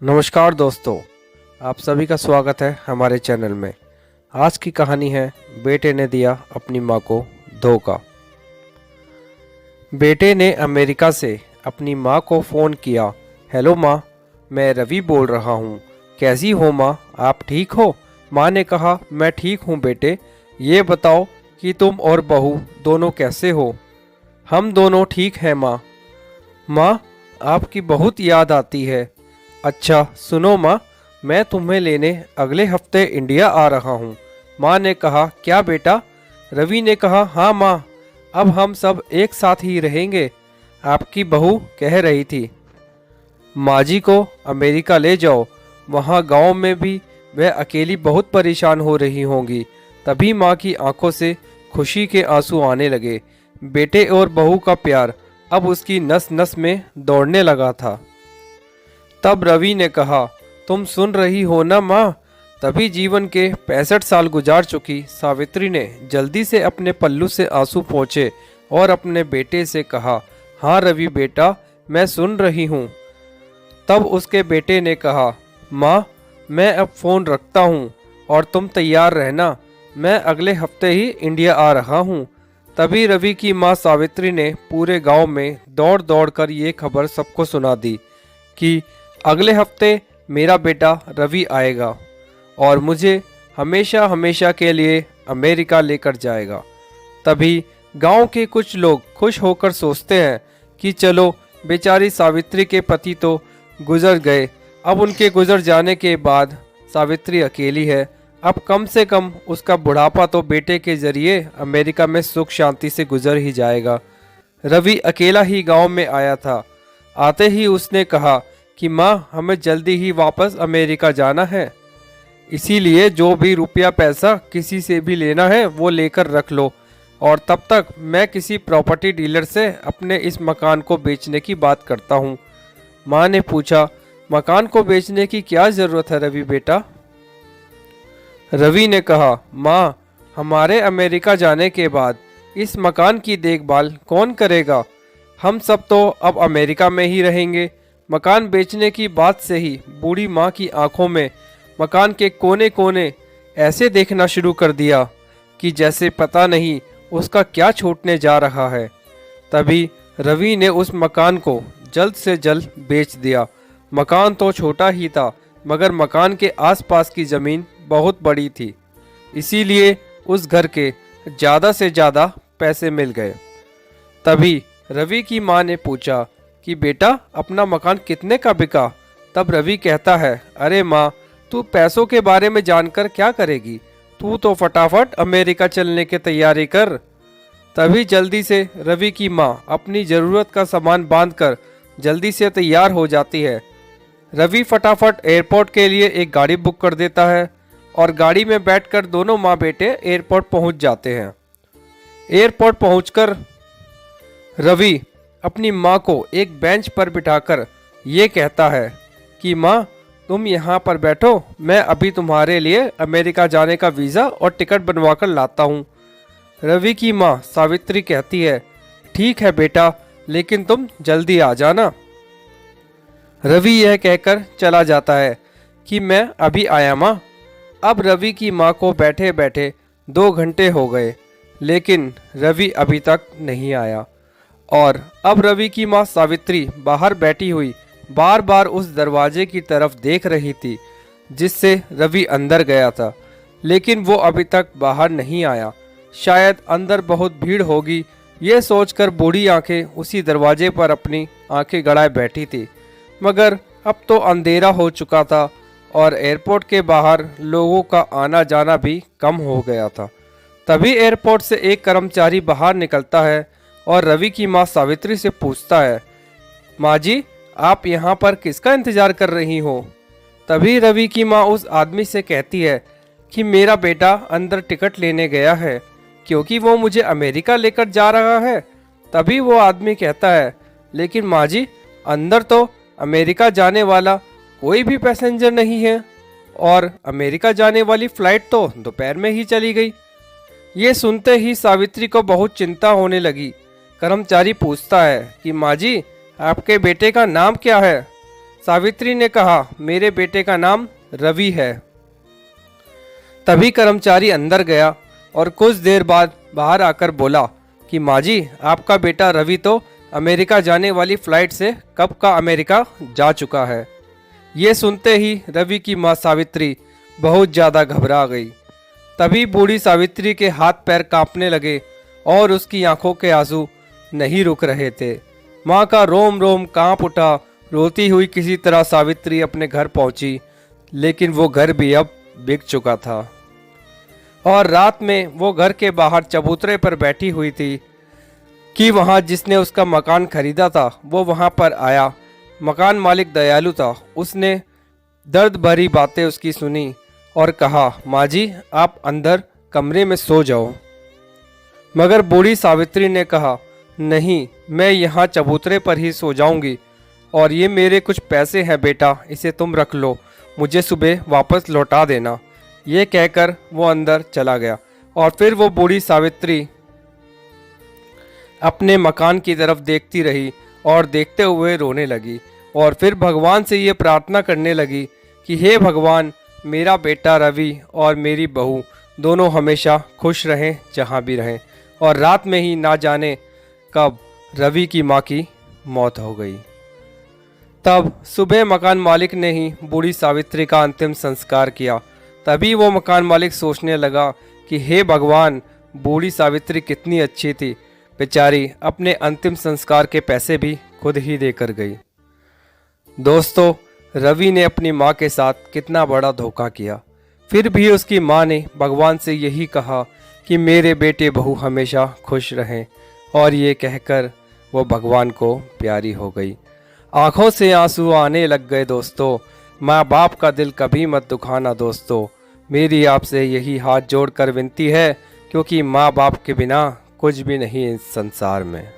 नमस्कार दोस्तों, आप सभी का स्वागत है हमारे चैनल में। आज की कहानी है बेटे ने दिया अपनी माँ को धोखा। बेटे ने अमेरिका से अपनी माँ को फ़ोन किया। हेलो माँ, मैं रवि बोल रहा हूँ। कैसी हो माँ, आप ठीक हो? माँ ने कहा, मैं ठीक हूँ बेटे। ये बताओ कि तुम और बहू दोनों कैसे हो? हम दोनों ठीक हैं माँ। माँ, आपकी बहुत याद आती है। अच्छा सुनो माँ, मैं तुम्हें लेने अगले हफ्ते इंडिया आ रहा हूँ। माँ ने कहा, क्या बेटा? रवि ने कहा, हाँ माँ, अब हम सब एक साथ ही रहेंगे। आपकी बहू कह रही थी माँ जी को अमेरिका ले जाओ, वहाँ गांव में भी वह अकेली बहुत परेशान हो रही होंगी। तभी माँ की आंखों से खुशी के आंसू आने लगे। बेटे और बहू का प्यार अब उसकी नस नस में दौड़ने लगा था। तब रवि ने कहा, तुम सुन रही हो ना माँ? तभी जीवन के 65 साल गुजार चुकी सावित्री ने जल्दी से अपने पल्लू से आंसू पोंछे और अपने बेटे से कहा, हाँ रवि बेटा, मैं सुन रही हूँ। तब उसके बेटे ने कहा, माँ, मैं अब फ़ोन रखता हूँ और तुम तैयार रहना, मैं अगले हफ्ते ही इंडिया आ रहा हूँ। तभी रवि की माँ सावित्री ने पूरे गांव में दौड़ दौड़ कर ये खबर सबको सुना दी कि अगले हफ्ते मेरा बेटा रवि आएगा और मुझे हमेशा हमेशा के लिए अमेरिका लेकर जाएगा। तभी गांव के कुछ लोग खुश होकर सोचते हैं कि चलो, बेचारी सावित्री के पति तो गुजर गए, अब उनके गुजर जाने के बाद सावित्री अकेली है। अब कम से कम उसका बुढ़ापा तो बेटे के जरिए अमेरिका में सुख शांति से गुजर ही जाएगा। रवि अकेला ही गांव में आया था। आते ही उसने कहा कि माँ, हमें जल्दी ही वापस अमेरिका जाना है, इसीलिए जो भी रुपया पैसा किसी से भी लेना है वो लेकर रख लो, और तब तक मैं किसी प्रॉपर्टी डीलर से अपने इस मकान को बेचने की बात करता हूँ। माँ ने पूछा, मकान को बेचने की क्या ज़रूरत है रवि बेटा? रवि ने कहा, माँ, हमारे अमेरिका जाने के बाद इस मकान की देखभाल कौन करेगा? हम सब तो अब अमेरिका में ही रहेंगे। मकान बेचने की बात से ही बूढ़ी माँ की आंखों में मकान के कोने कोने ऐसे देखना शुरू कर दिया कि जैसे पता नहीं उसका क्या छूटने जा रहा है। तभी रवि ने उस मकान को जल्द से जल्द बेच दिया। मकान तो छोटा ही था, मगर मकान के आसपास की ज़मीन बहुत बड़ी थी, इसीलिए उस घर के ज़्यादा से ज़्यादा पैसे मिल गए। तभी रवि की माँ ने पूछा कि बेटा, अपना मकान कितने का बिका? तब रवि कहता है, अरे माँ, तू पैसों के बारे में जानकर क्या करेगी? तू तो फटाफट अमेरिका चलने की तैयारी कर। तभी जल्दी से रवि की माँ अपनी ज़रूरत का सामान बांधकर जल्दी से तैयार हो जाती है। रवि फटाफट एयरपोर्ट के लिए एक गाड़ी बुक कर देता है और गाड़ी में बैठकर दोनों माँ बेटे एयरपोर्ट पहुंच जाते हैं। एयरपोर्ट पहुंचकर रवि अपनी माँ को एक बेंच पर बिठाकर ये कहता है कि माँ, तुम यहाँ पर बैठो, मैं अभी तुम्हारे लिए अमेरिका जाने का वीज़ा और टिकट बनवा कर लाता हूँ। रवि की माँ सावित्री कहती है, ठीक है बेटा, लेकिन तुम जल्दी आ जाना। रवि यह कहकर चला जाता है कि मैं अभी आया माँ। अब रवि की माँ को बैठे बैठे 2 घंटे हो गए, लेकिन रवि अभी तक नहीं आया। और अब रवि की माँ सावित्री बाहर बैठी हुई बार बार उस दरवाजे की तरफ देख रही थी जिससे रवि अंदर गया था, लेकिन वो अभी तक बाहर नहीं आया। शायद अंदर बहुत भीड़ होगी, ये सोचकर बूढ़ी आंखें उसी दरवाजे पर अपनी आंखें गड़ाए बैठी थी। मगर अब तो अंधेरा हो चुका था और एयरपोर्ट के बाहर लोगों का आना जाना भी कम हो गया था। तभी एयरपोर्ट से एक कर्मचारी बाहर निकलता है और रवि की माँ सावित्री से पूछता है, माँ जी, आप यहाँ पर किसका इंतज़ार कर रही हो? तभी रवि की माँ उस आदमी से कहती है कि मेरा बेटा अंदर टिकट लेने गया है, क्योंकि वो मुझे अमेरिका लेकर जा रहा है। तभी वो आदमी कहता है, लेकिन माँ जी, अंदर तो अमेरिका जाने वाला कोई भी पैसेंजर नहीं है और अमेरिका जाने वाली फ़्लाइट तो दोपहर में ही चली गई। ये सुनते ही सावित्री को बहुत चिंता होने लगी। कर्मचारी पूछता है कि माँ जी, आपके बेटे का नाम क्या है? सावित्री ने कहा, मेरे बेटे का नाम रवि है। तभी कर्मचारी अंदर गया और कुछ देर बाद बाहर आकर बोला कि माँ जी, आपका बेटा रवि तो अमेरिका जाने वाली फ्लाइट से कब का अमेरिका जा चुका है। ये सुनते ही रवि की माँ सावित्री बहुत ज़्यादा घबरा गई। तभी बूढ़ी सावित्री के हाथ पैर कांपने लगे और उसकी आंखों के आंसू नहीं रुक रहे थे। माँ का रोम रोम कांप उठा। रोती हुई किसी तरह सावित्री अपने घर पहुंची, लेकिन वो घर भी अब बिक चुका था। और रात में वो घर के बाहर चबूतरे पर बैठी हुई थी कि वहाँ जिसने उसका मकान खरीदा था वो वहाँ पर आया। मकान मालिक दयालु था। उसने दर्द भरी बातें उसकी सुनी और कहा, माँ जी, आप अंदर कमरे में सो जाओ। मगर बूढ़ी सावित्री ने कहा, नहीं, मैं यहाँ चबूतरे पर ही सो जाऊंगी, और ये मेरे कुछ पैसे हैं बेटा, इसे तुम रख लो, मुझे सुबह वापस लौटा देना। ये कहकर वो अंदर चला गया और फिर वो बूढ़ी सावित्री अपने मकान की तरफ देखती रही और देखते हुए रोने लगी और फिर भगवान से ये प्रार्थना करने लगी कि हे भगवान, मेरा बेटा रवि और मेरी बहू दोनों हमेशा खुश रहें जहाँ भी रहें। और रात में ही ना जाने कब रवि की माँ की मौत हो गई। तब सुबह मकान मालिक ने ही बूढ़ी सावित्री का अंतिम संस्कार किया। तभी वो मकान मालिक सोचने लगा कि हे भगवान, बूढ़ी सावित्री कितनी अच्छी थी, बेचारी अपने अंतिम संस्कार के पैसे भी खुद ही देकर गई। दोस्तों, रवि ने अपनी माँ के साथ कितना बड़ा धोखा किया। फिर भी उसकी माँ ने भगवान से यही कहा कि मेरे बेटे बहू हमेशा खुश रहें, और ये कहकर वो भगवान को प्यारी हो गई। आंखों से आंसू आने लग गए। दोस्तों, माँ बाप का दिल कभी मत दुखाना। दोस्तों, मेरी आपसे यही हाथ जोड़कर विनती है, क्योंकि माँ बाप के बिना कुछ भी नहीं इस संसार में।